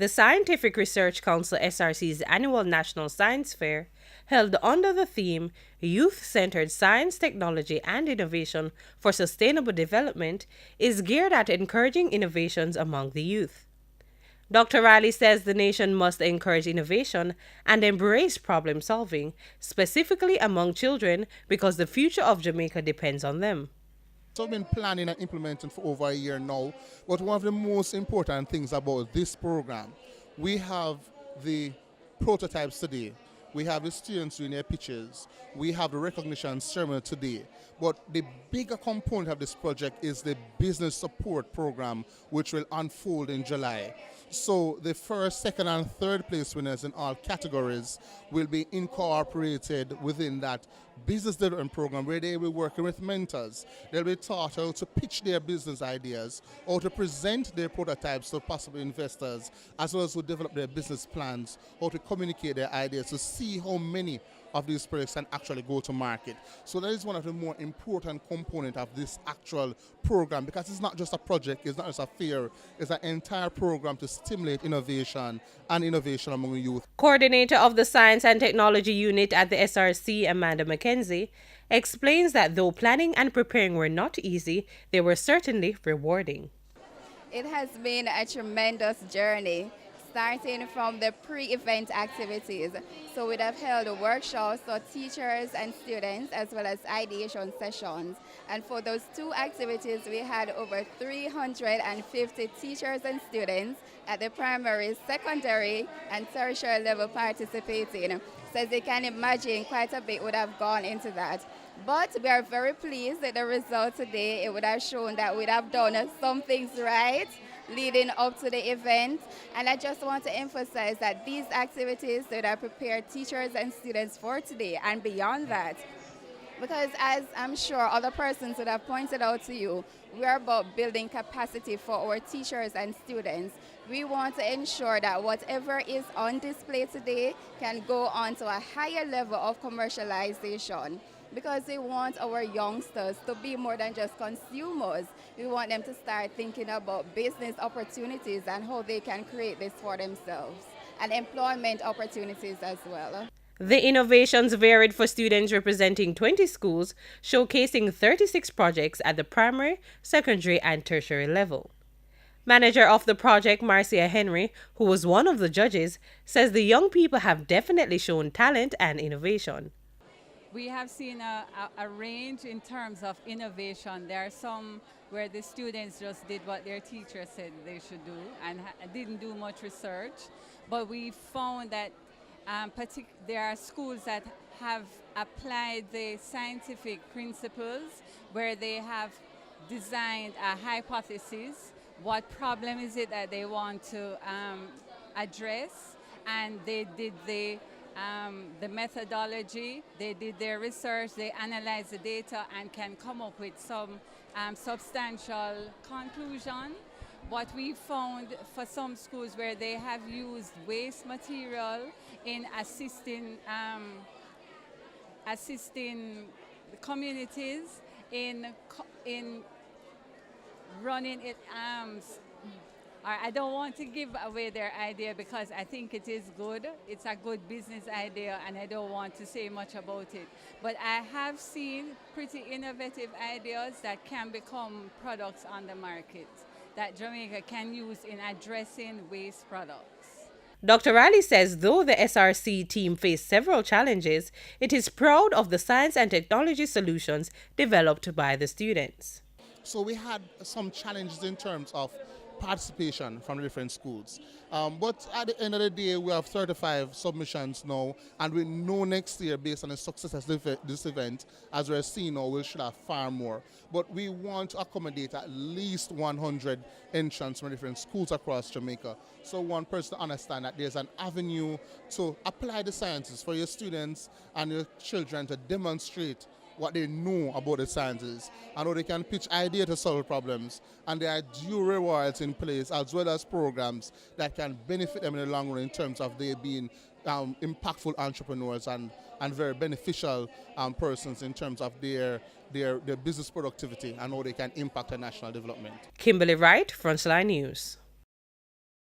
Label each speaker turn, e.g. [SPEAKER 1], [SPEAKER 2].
[SPEAKER 1] The Scientific Research Council SRC's annual National Science Fair, held under the theme Youth-Centered Science, Technology and Innovation for Sustainable Development, is geared at encouraging innovations among the youth. Dr. Riley says the nation must encourage innovation and embrace problem solving, specifically among children, because the future of Jamaica depends on them.
[SPEAKER 2] So we've been planning and implementing for over a year now, but one of the most important things about this program, we have the prototypes today, we have the students doing their pitches, we have the recognition ceremony today, but the bigger component of this project is the business support program, which will unfold in July. So the first, second, and third place winners in all categories will be incorporated within that business development program, where they will be working with mentors. They'll be taught how to pitch their business ideas, how to present their prototypes to possible investors, as well as to develop their business plans, how to communicate their ideas, to see how many of these projects can actually go to market. So that is one of the more important components of this actual program, because it's not just a project, it's not just a fair, it's an entire program to stimulate innovation and innovation among youth.
[SPEAKER 1] Coordinator of the Science and Technology Unit at the SRC, Amanda McKenzie, explains that though planning and preparing were not easy, they were certainly rewarding.
[SPEAKER 3] It has been a tremendous journey, starting from the pre-event activities. So we'd have held workshops for teachers and students, as well as ideation sessions. And for those two activities, we had over 350 teachers and students at the primary, secondary, and tertiary level participating. So as you can imagine, quite a bit would have gone into that. But we are very pleased that the result today, it would have shown that we'd have done some things right leading up to the event. And I just want to emphasize that these activities that are prepared teachers and students for today and beyond that. Because as I'm sure other persons would have pointed out to you, we are about building capacity for our teachers and students. We want to ensure that whatever is on display today can go on to a higher level of commercialization, because we want our youngsters to be more than just consumers. We want them to start thinking about business opportunities and how they can create this for themselves, and employment opportunities as well.
[SPEAKER 1] The innovations varied for students representing 20 schools, showcasing 36 projects at the primary, secondary, and tertiary level. Manager of the project, Marcia Henry, who was one of the judges, says the young people have definitely shown talent and innovation.
[SPEAKER 4] We have seen a range in terms of innovation. There are some where the students just did what their teacher said they should do and didn't do much research. But we found that there are schools that have applied the scientific principles, where they have designed a hypothesis. What problem is it that they want to address? And they did the methodology, they did their research, they analyzed the data and can come up with some substantial conclusion. What we found for some schools where they have used waste material in assisting communities in running it. I don't want to give away their idea because I think it is good. It's a good business idea and I don't want to say much about it. But I have seen pretty innovative ideas that can become products on the market that Jamaica can use in addressing waste products.
[SPEAKER 1] Dr. Riley says though the SRC team faced several challenges, it is proud of the science and technology solutions developed by the students.
[SPEAKER 2] So we had some challenges in terms of participation from the different schools. But at the end of the day, we have 35 submissions now, and we know next year, based on the success of this event, as we're seeing now, we should have far more. But we want to accommodate at least 100 entrants from different schools across Jamaica. So one person to understand that there's an avenue to apply the sciences for your students and your children to demonstrate what they know about the sciences and how they can pitch ideas to solve problems. And there are due rewards in place, as well as programs that can benefit them in the long run in terms of they being impactful entrepreneurs and very beneficial persons in terms of their business productivity and how they can impact our national development.
[SPEAKER 1] Kimberly Wright, Frontline News.